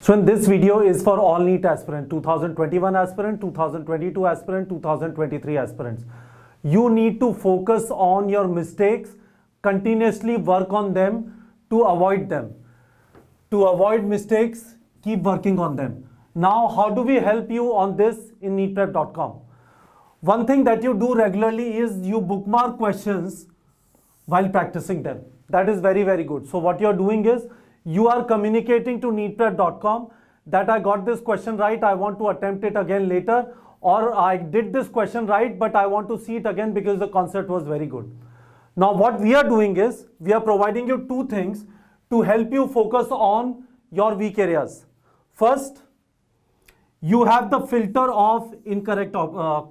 So in this video is for all NEET aspirant, 2021 aspirant, 2022 aspirant, 2023 aspirants. You need to focus on your mistakes, continuously work on them to avoid them. To avoid mistakes, keep working on them. Now, how do we help you on this in neetprep.com? One thing that you do regularly is you bookmark questions while practicing them. That is very, very good. So what you're doing is you are communicating to neetprep.com that I got this question right, I want to attempt it again later, or I did this question right, but I want to see it again because the concept was very good. Now what we are doing is we are providing you two things to help you focus on your weak areas. First, you have the filter of incorrect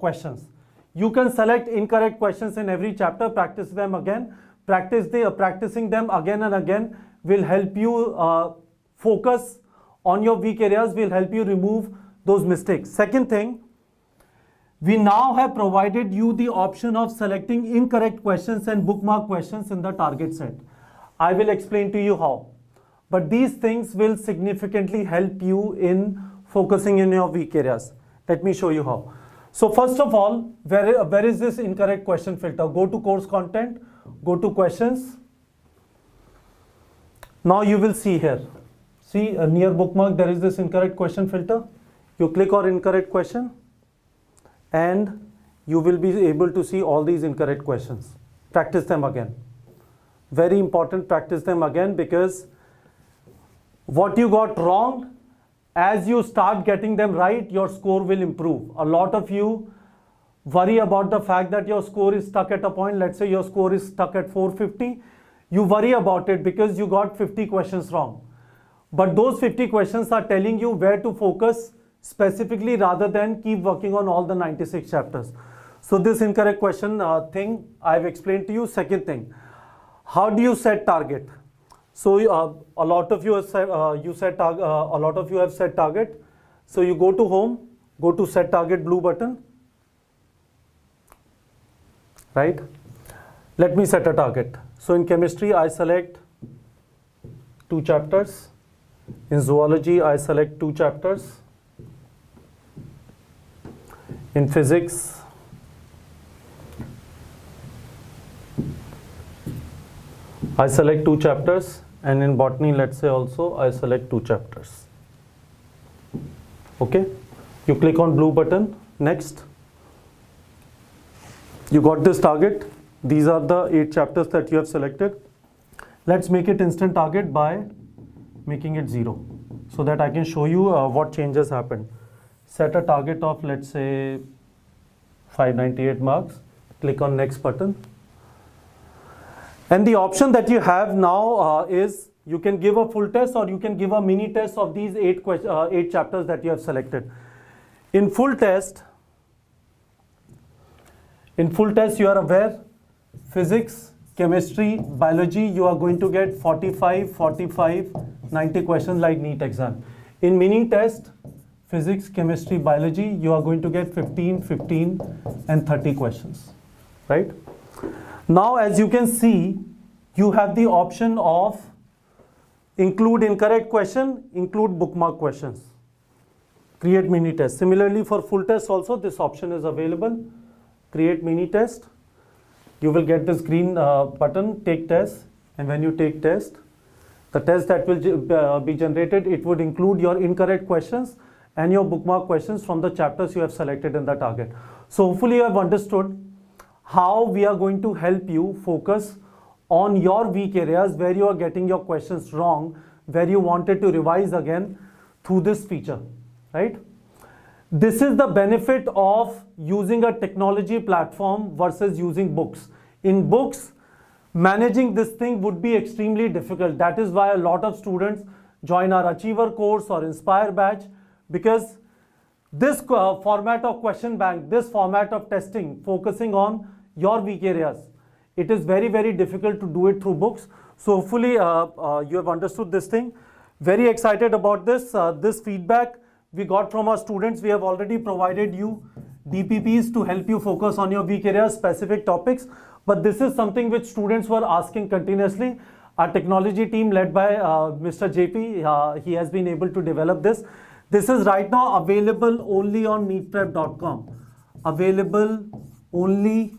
questions. You can select incorrect questions in every chapter, practice them again. Practicing them again and again will help you focus on your weak areas, will help you remove those mistakes. Second thing, we now have provided you the option of selecting incorrect questions and bookmark questions in the target set. I will explain to you how. But these things will significantly help you in focusing in your weak areas. Let me show you how. So first of all, where is this incorrect question filter? Go to course content, go to questions. Now you will see here. See near bookmark there is this incorrect question filter. You click on incorrect question and you will be able to see all these incorrect questions. Practice them again. Very important, practice them again, because what you got wrong, as you start getting them right, your score will improve. A lot of you worry about the fact that your score is stuck at a point. Let's say your score is stuck at 450. You worry about it because you got 50 questions wrong. But those 50 questions are telling you where to focus specifically rather than keep working on all the 96 chapters. So this incorrect question thing I've explained to you. Second thing, how do you set target? So a lot of you have set target. So you go to home, go to set target blue button, right? Let me set a target. So in chemistry, I select 2 chapters. In zoology, I select 2 chapters. In physics, I select 2 chapters. And in botany, let's say also, I select 2 chapters. Okay? You click on blue button. Next. You got this target. These are the 8 chapters that you have selected. Let's make it instant target by making it 0 so that I can show you what changes happened. Set a target of, let's say, 598 marks. Click on next button. And the option that you have now is you can give a full test or you can give a mini test of these 8 chapters that you have selected. In full test, you are aware, physics, chemistry, biology, you are going to get 45, 45, 90 questions like NEET exam. In mini test, physics, chemistry, biology, you are going to get 15, 15 and 30 questions, right? Now, as you can see, you have the option of include incorrect question, include bookmark questions, create mini test. Similarly, for full test also, this option is available. Create mini test. You will get this green button, take test. And when you take test, the test that will be generated, it would include your incorrect questions and your bookmark questions from the chapters you have selected in the target. So hopefully you have understood how we are going to help you focus on your weak areas where you are getting your questions wrong, where you wanted to revise again through this feature, right? This is the benefit of using a technology platform versus using books. In books, managing this thing would be extremely difficult. That is why a lot of students join our Achiever course or Inspire batch, because this format of question bank, this format of testing, focusing on your weak areas, it is very, very difficult to do it through books. So hopefully you have understood this thing. Very excited about this. This feedback we got from our students. We have already provided you DPPs to help you focus on your weak areas, specific topics. But this is something which students were asking continuously. Our technology team led by Mr. JP, he has been able to develop this. This is right now available only on neatprep.com. Available only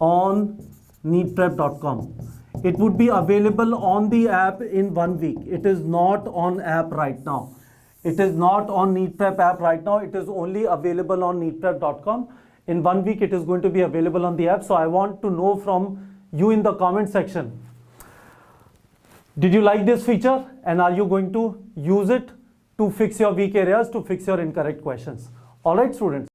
on neatprep.com. It would be available on the app in 1 week. It is not on app right now. It is not on NeatPrep app right now. It is only available on neatprep.com. In 1 week, it is going to be available on the app. So I want to know from you in the comment section. Did you like this feature? And are you going to use it to fix your weak areas, to fix your incorrect questions? All right, students.